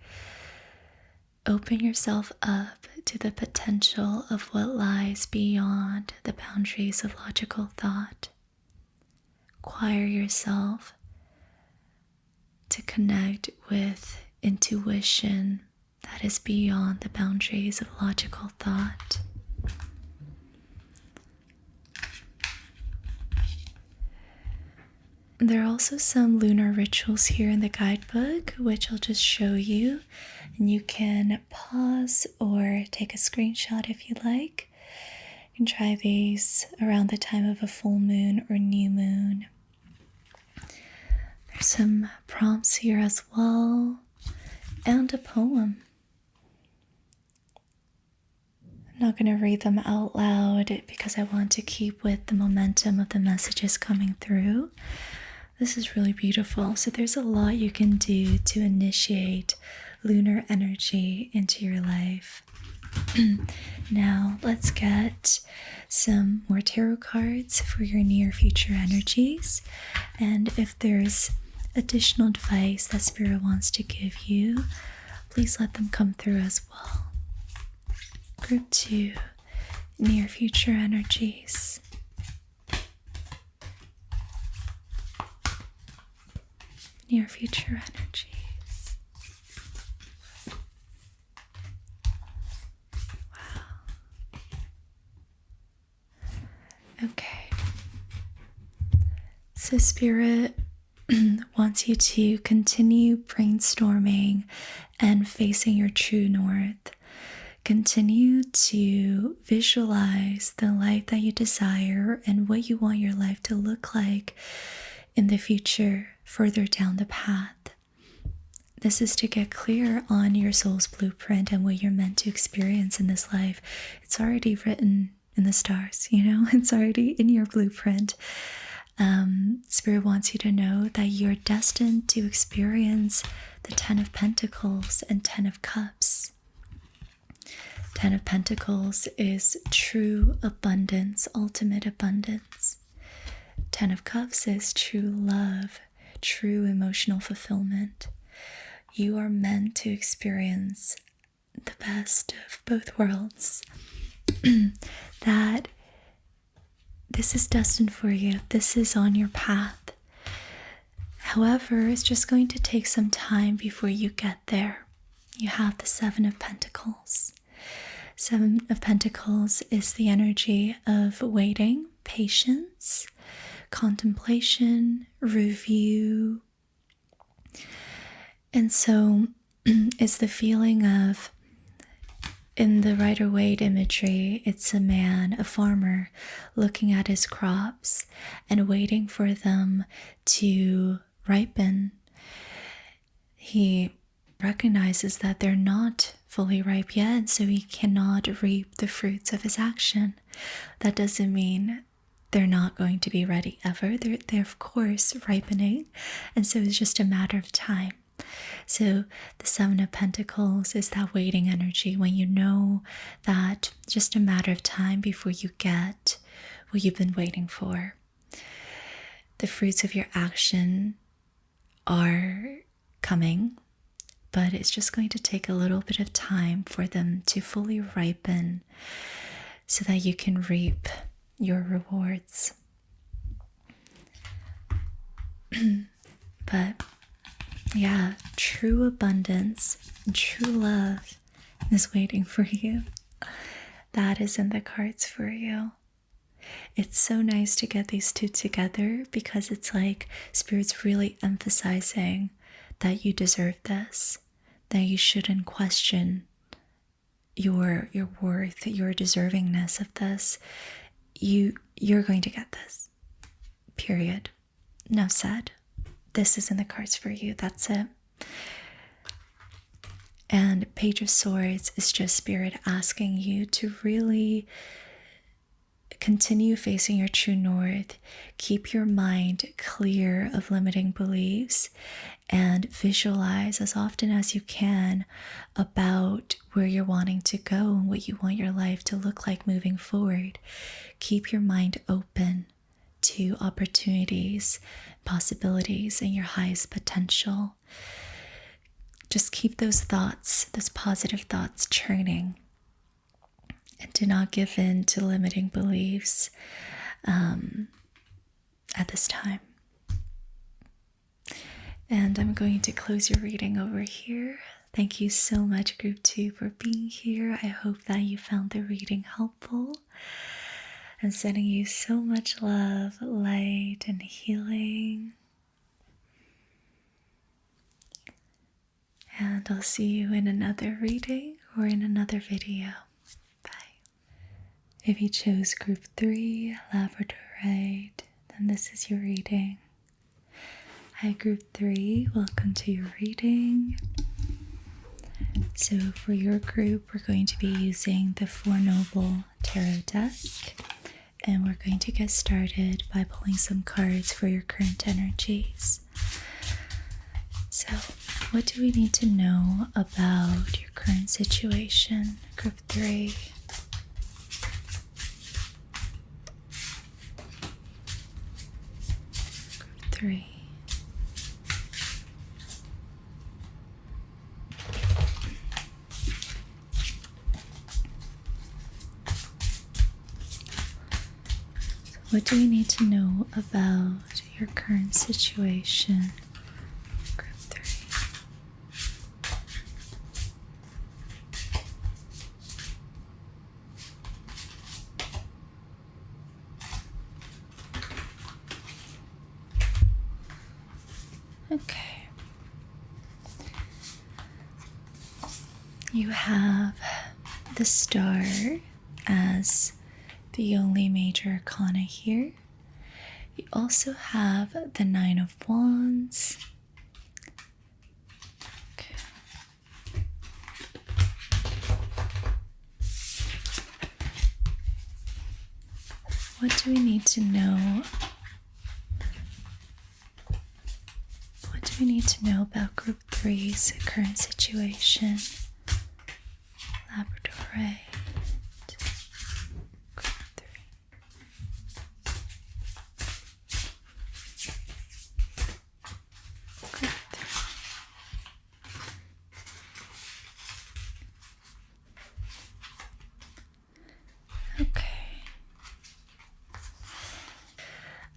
[SPEAKER 1] Open yourself up to the potential of what lies beyond the boundaries of logical thought. require yourself to connect with intuition that is beyond the boundaries of logical thought. There are also some lunar rituals here in the guidebook, which I'll just show you, and you can pause or take a screenshot if you like. You can try these around the time of a full moon or new moon. There's some prompts here as well, and a poem. I'm not going to read them out loud because I want to keep with the momentum of the messages coming through. This is really beautiful. So there's a lot you can do to initiate lunar energy into your life. Now let's get some more tarot cards for your near future energies. And if there's additional advice that Spirit wants to give you, please let them come through as well. Group 2, near future energies. Near future energies. Wow. Okay. So Spirit wants you to continue brainstorming and facing your true north. Continue to visualize the life that you desire and what you want your life to look like in the future, further down the path. This is to get clear on your soul's blueprint and what you're meant to experience in this life. It's already written in the stars, it's already in your blueprint. Spirit wants you to know that you're destined to experience the 10 of Pentacles and 10 of Cups. 10 of Pentacles is true abundance, ultimate abundance. 10 of Cups is true love, true emotional fulfillment. You are meant to experience the best of both worlds. That this is destined for you. This is on your path. However, it's just going to take some time before you get there. You have the 7 of Pentacles. 7 of Pentacles is the energy of waiting, patience, contemplation, review. And so it's the feeling of, in the Rider-Waite imagery, it's a man, a farmer, looking at his crops and waiting for them to ripen. He recognizes that they're not fully ripe yet, so he cannot reap the fruits of his action. That doesn't mean they're not going to be ready ever. They're of course ripening, and so it's just a matter of time. So the 7 of Pentacles is that waiting energy, when you know that just a matter of time before you get what you've been waiting for. The fruits of your action are coming, but it's just going to take a little bit of time for them to fully ripen so that you can reap your rewards. But yeah, true abundance and true love is waiting for you. That is in the cards for you. It's so nice to get these two together because it's like Spirit's really emphasizing that you deserve this, that you shouldn't question your worth, your deservingness of this. You're going to get this. Period. Enough said. This is in the cards for you. That's it. And Page of Swords is just Spirit asking you to really continue facing your true north. Keep your mind clear of limiting beliefs and visualize as often as you can about where you're wanting to go and what you want your life to look like moving forward. Keep your mind open to opportunities, possibilities, and your highest potential. Just keep those thoughts, those positive thoughts churning, and do not give in to limiting beliefs at this time. And I'm going to close your reading over here. Thank you so much, Group 2, for being here. I hope that you found the reading helpful. I'm sending you so much love, light, and healing. And I'll see you in another reading or in another video. Bye. If you chose Group 3, labradorite, then this is your reading. Hi, Group 3, welcome to your reading. So for your group, we're going to be using the Four Noble Tarot deck, and we're going to get started by pulling some cards for your current energies. So, what do we need to know about your current situation, Group 3? Group 3. What do we need to know about your current situation, Group 3? Okay. You have the Star as the only major arcana here. You also have the Nine of Wands. Okay. What do we need to know? What do we need to know about Group 3's current situation? Labradorite.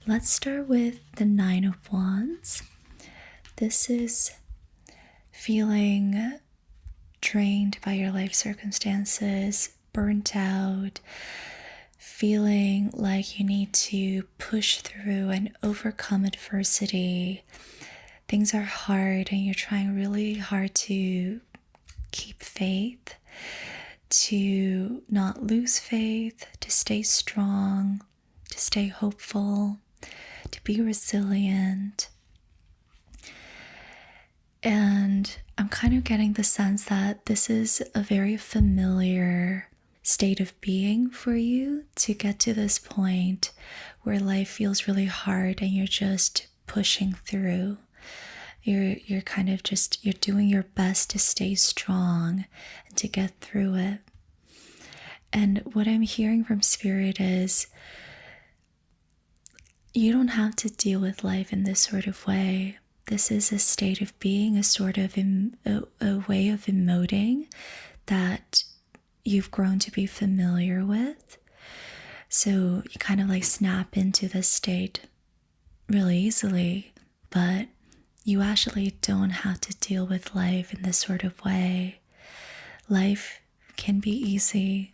[SPEAKER 1] Let's start with the Nine of Wands. This is feeling drained by your life circumstances, burnt out, feeling like you need to push through and overcome adversity. Things are hard and you're trying really hard to keep faith, to not lose faith, to stay strong, to stay hopeful, to be resilient. And I'm kind of getting the sense that this is a very familiar state of being for you, to get to this point where life feels really hard and you're just pushing through. You're kind of just, you're doing your best to stay strong and to get through it. And what I'm hearing from Spirit is, you don't have to deal with life in this sort of way. This is a state of being, a sort of a way of emoting that you've grown to be familiar with. So you kind of like snap into this state really easily, but you actually don't have to deal with life in this sort of way. Life can be easy.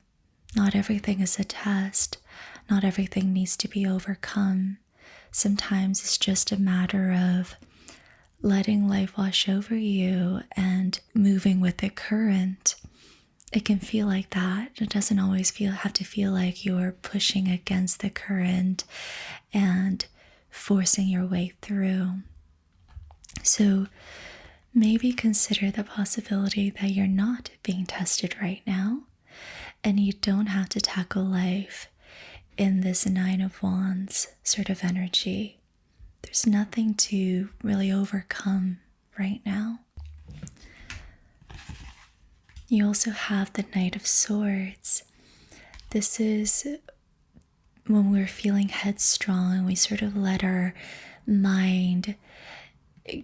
[SPEAKER 1] Not everything is a test. Not everything needs to be overcome. Sometimes it's just a matter of letting life wash over you and moving with the current. It can feel like that. It doesn't always have to feel like you're pushing against the current and forcing your way through. So maybe consider the possibility that you're not being tested right now, and you don't have to tackle life in this Nine of Wands sort of energy. There's nothing to really overcome right now. You also have the Knight of Swords. This is when we're feeling headstrong and we sort of let our mind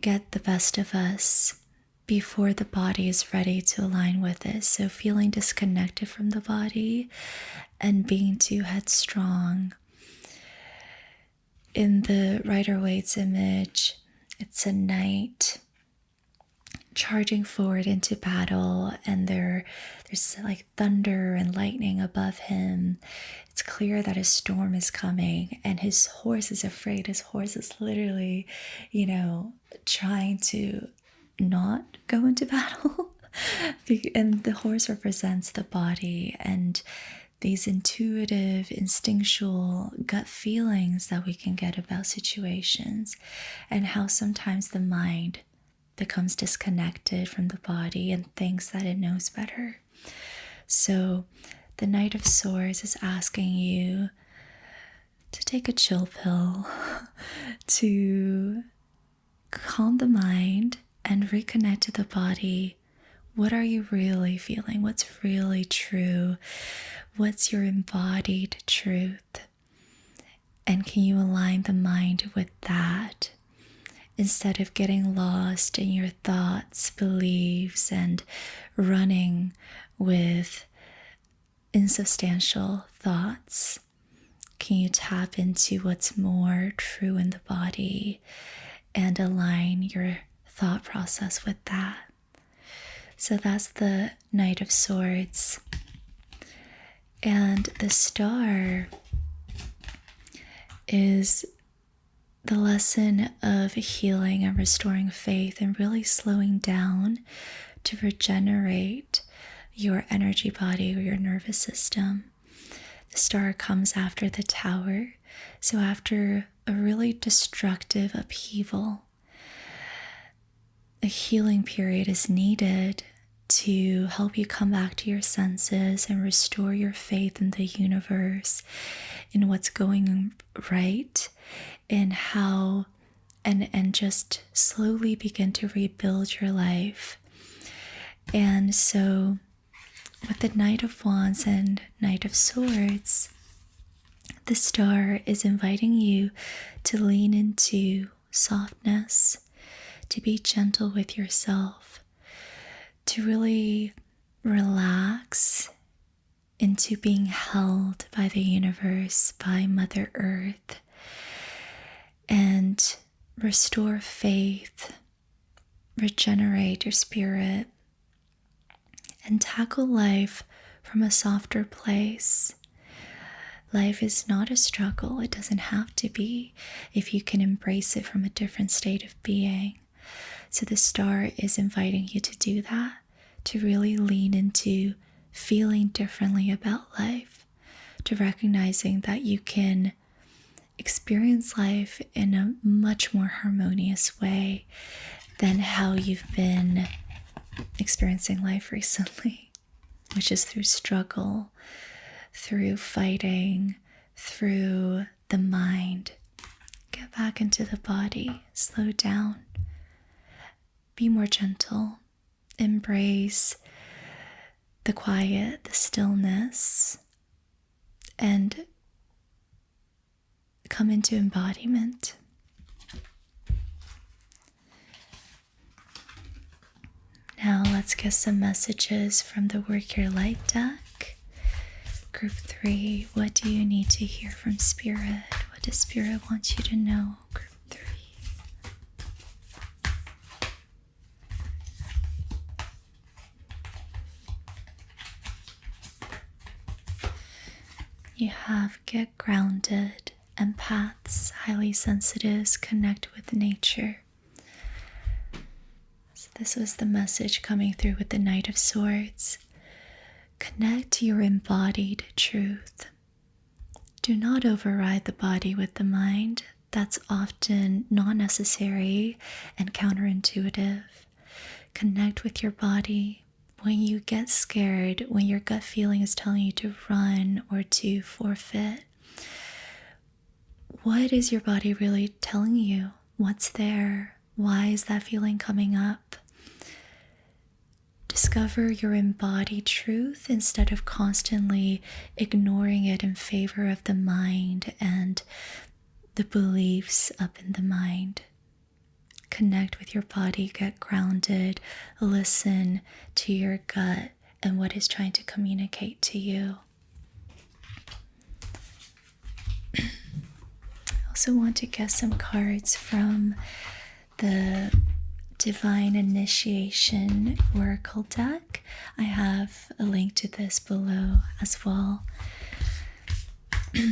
[SPEAKER 1] get the best of us before the body is ready to align with it. So feeling disconnected from the body and being too headstrong. In the Rider-Waite's image, It's a knight charging forward into battle, and there's like thunder and lightning above him. It's clear that a storm is coming, and his horse is afraid. His horse is literally, trying to not go into battle. And the horse represents the body and these intuitive, instinctual gut feelings that we can get about situations, and how sometimes the mind becomes disconnected from the body and thinks that it knows better. So the Knight of Swords is asking you to take a chill pill, to calm the mind and reconnect to the body. What are you really feeling? What's really true? What's your embodied truth? And can you align the mind with that? Instead of getting lost in your thoughts, beliefs, and running with insubstantial thoughts, can you tap into what's more true in the body and align your thought process with that? So that's the Knight of Swords. And the Star is the lesson of healing and restoring faith and really slowing down to regenerate your energy body or your nervous system. The Star comes after the Tower. So after a really destructive upheaval, a healing period is needed to help you come back to your senses and restore your faith in the universe, in what's going right, in how, and just slowly begin to rebuild your life. And so with the Knight of Wands and Knight of Swords, the Star is inviting you to lean into softness, to be gentle with yourself, to really relax into being held by the universe, by Mother Earth, and restore faith, regenerate your spirit, and tackle life from a softer place. Life is not a struggle. It doesn't have to be if you can embrace it from a different state of being. So the Star is inviting you to do that, to really lean into feeling differently about life, to recognizing that you can experience life in a much more harmonious way than how you've been experiencing life recently, which is through struggle, through fighting, through the mind. Get back into the body, slow down, be more gentle, embrace the quiet, the stillness, and come into embodiment. Now let's get some messages from the Work Your Light deck. Group 3, what do you need to hear from Spirit? What does Spirit want you to know? Group 3. You have get grounded, empaths, highly sensitives, connect with nature. So this was the message coming through with the Knight of Swords. Connect to your embodied truth. Do not override the body with the mind. That's often not necessary and counterintuitive. Connect with your body. When you get scared, when your gut feeling is telling you to run or to forfeit, what is your body really telling you? What's there? Why is that feeling coming up? Discover your embodied truth instead of constantly ignoring it in favor of the mind and the beliefs up in the mind. Connect with your body, get grounded, listen to your gut and what it's trying to communicate to you. I also want to get some cards from the Divine Initiation Oracle deck. I have a link to this below as well. So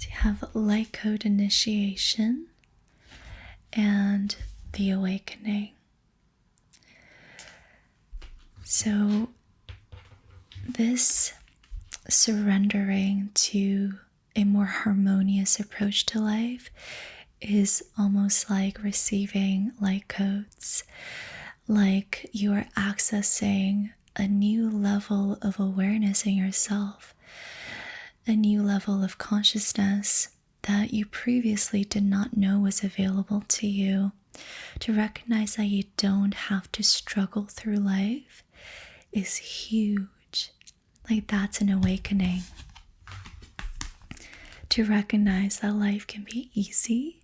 [SPEAKER 1] you have Light Code Initiation and the Awakening. So this surrendering to a more harmonious approach to life is almost like receiving light codes, like you are accessing a new level of awareness in yourself, a new level of consciousness that you previously did not know was available to you. To recognize that you don't have to struggle through life is huge. Like, that's an awakening. To recognize that life can be easy,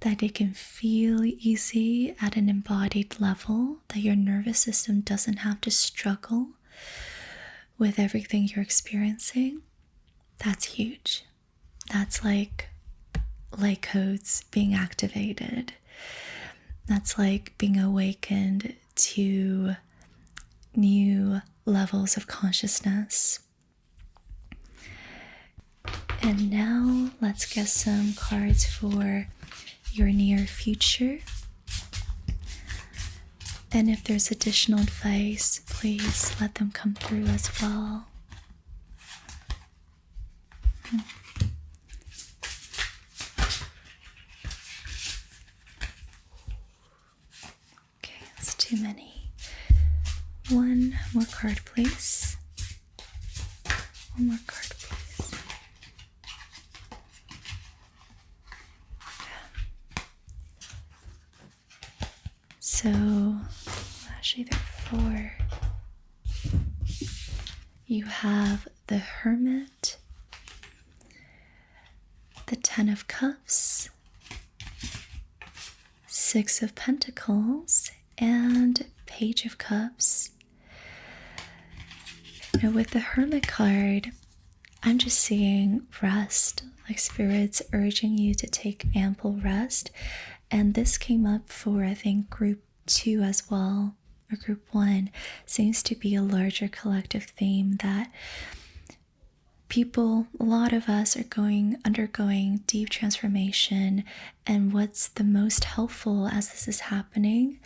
[SPEAKER 1] that it can feel easy at an embodied level, that your nervous system doesn't have to struggle with everything you're experiencing. That's huge. That's like light codes being activated. That's like being awakened to new levels of consciousness. And now let's get some cards for your near future. And if there's additional advice, please let them come through as well. Okay, that's too many. One more card, please. One more card, please. So, actually there are 4. You have the Hermit, the 10 of Cups, 6 of Pentacles, and Page of Cups. Now with the Hermit card, I'm just seeing rest, like Spirit's urging you to take ample rest. And this came up for, I think, group 2 as well, or group 1. Seems to be a larger collective theme that people, a lot of us are undergoing deep transformation. And what's the most helpful as this is happening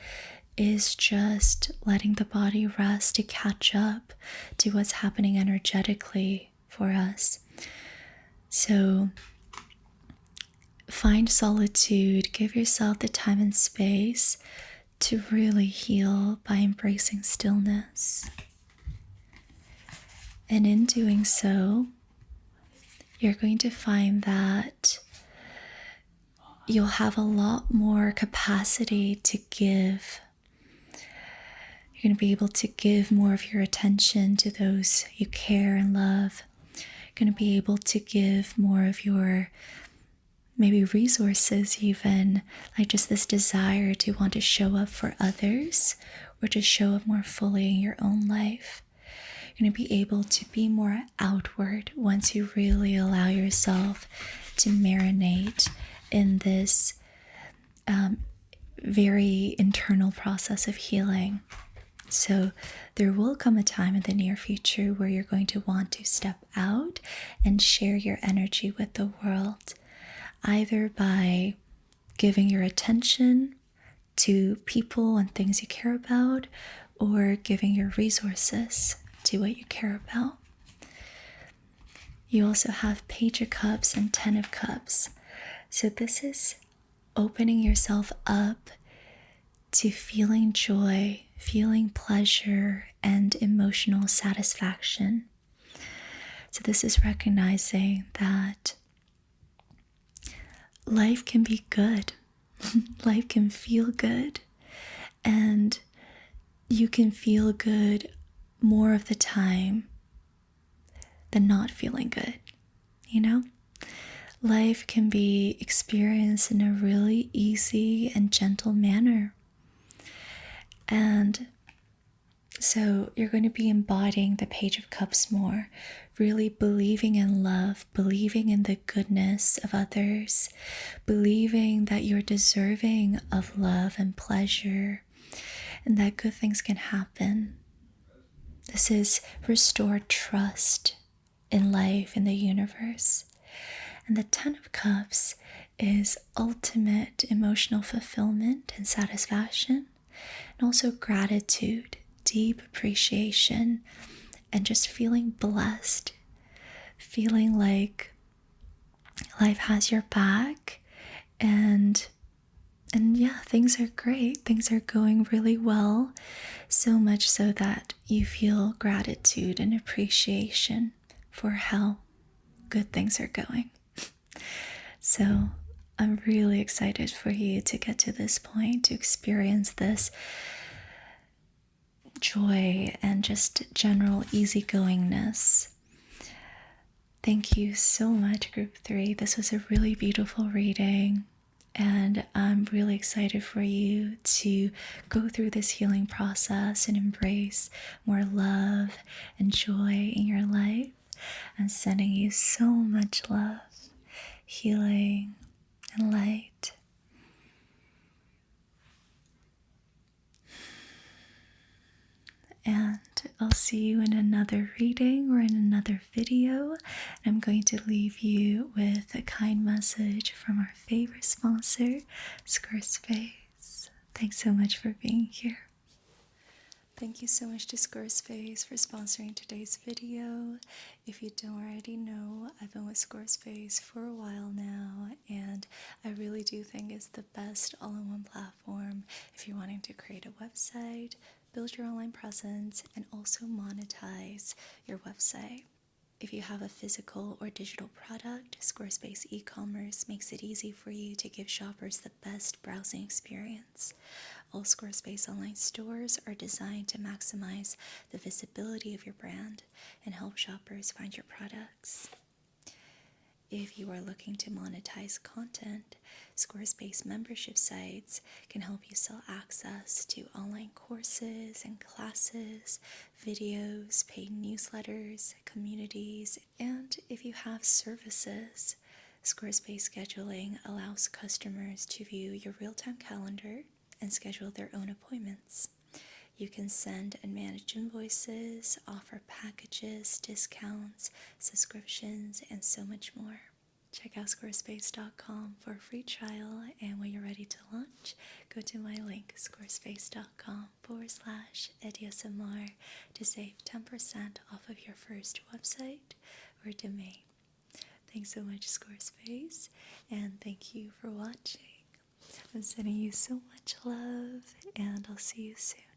[SPEAKER 1] is just letting the body rest to catch up to what's happening energetically for us. So find solitude, give yourself the time and space to really heal by embracing stillness. And in doing so, you're going to find that you'll have a lot more capacity to give. You're going to be able to give more of your attention to those you care and love. You're going to be able to give more of your maybe resources, even like just this desire to want to show up for others or to show up more fully in your own life. You're going to be able to be more outward once you really allow yourself to marinate in this very internal process of healing. So there will come a time in the near future where you're going to want to step out and share your energy with the world, either by giving your attention to people and things you care about, or giving your resources to what you care about. You also have Page of Cups and 10 of Cups. So this is opening yourself up to feeling joy, feeling pleasure, and emotional satisfaction. So this is recognizing that life can be good. Life can feel good. And you can feel good more of the time than not feeling good. You know? Life can be experienced in a really easy and gentle manner. And So you're going to be embodying the Page of Cups more, really believing in love, believing in the goodness of others, believing that you're deserving of love and pleasure, and that good things can happen. This is restored trust in life, in the universe. And the Ten of Cups is ultimate emotional fulfillment and satisfaction, and also gratitude, deep appreciation, and just feeling blessed, feeling like life has your back, and yeah, things are great. Things are going really well, so much so that you feel gratitude and appreciation for how good things are going. So I'm really excited for you to get to this point, to experience this joy and just general easygoingness. Thank you so much, Group 3. This was a really beautiful reading, and I'm really excited for you to go through this healing process and embrace more love and joy in your life. I'm sending you so much love, healing, and light. And I'll see you in another reading or in another video. I'm going to leave you with a kind message from our favorite sponsor, Squarespace. Thanks so much for being here. Thank you so much to Squarespace for sponsoring today's video. If you don't already know, I've been with Squarespace for a while now, and I really do think it's the best all-in-one platform if you're wanting to create a website, build your online presence, and also monetize your website. If you have a physical or digital product, Squarespace e-commerce makes it easy for you to give shoppers the best browsing experience. All Squarespace online stores are designed to maximize the visibility of your brand and help shoppers find your products. If you are looking to monetize content, Squarespace membership sites can help you sell access to online courses and classes, videos, paid newsletters, communities, and if you have services, Squarespace scheduling allows customers to view your real-time calendar and schedule their own appointments. You can send and manage invoices, offer packages, discounts, subscriptions, and so much more. Check out squarespace.com for a free trial, and when you're ready to launch, go to my link, squarespace.com/ediyasmr, to save 10% off of your first website or domain. Thanks so much, Squarespace, and thank you for watching. I'm sending you so much love, and I'll see you soon.